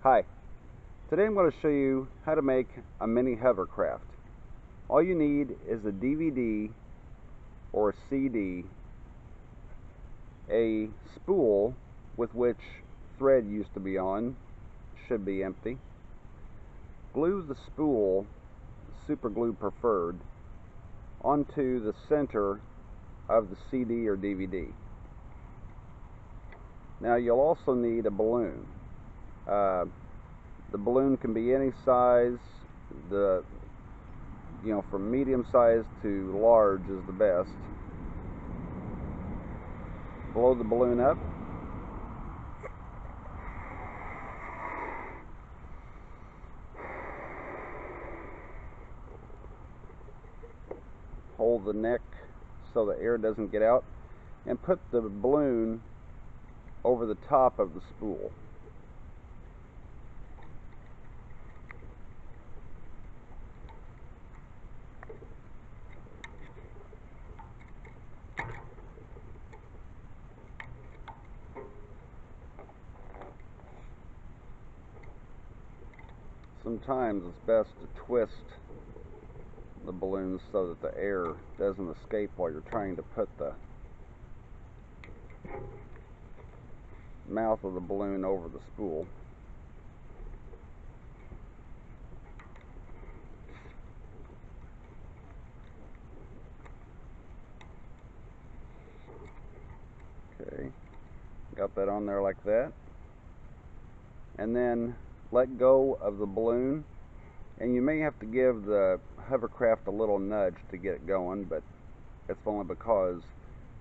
Hi, today I'm going to show you how to make a mini hovercraft. All you need is a DVD or a CD, a spool with which thread used to be on, should be empty. Glue the spool, super glue preferred, onto the center of the CD or DVD. Now you'll also need a balloon. The balloon can be any size. From medium size to large is the best. Blow the balloon up. Hold the neck so the air doesn't get out, and put the balloon over the top of the spool. Sometimes it's best to twist the balloon so that the air doesn't escape while you're trying to put the mouth of the balloon over the spool. Okay, got that on there like that. And then let go of the balloon, and you may have to give the hovercraft a little nudge to get it going, but it's only because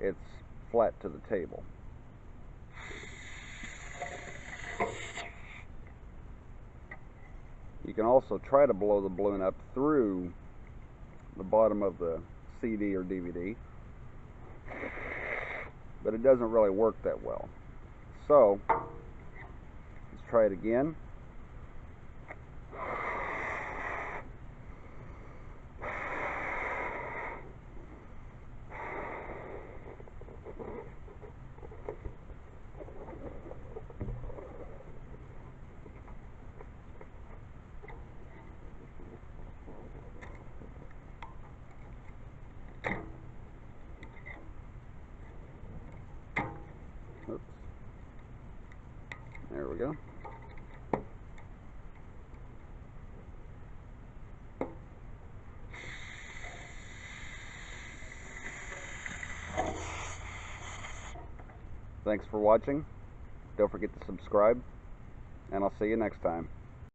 it's flat to the table. You can also try to blow the balloon up through the bottom of the CD or DVD, but it doesn't really work that well. So let's try it again. Oops. There we go. Thanks for watching. Don't forget to subscribe, and I'll see you next time.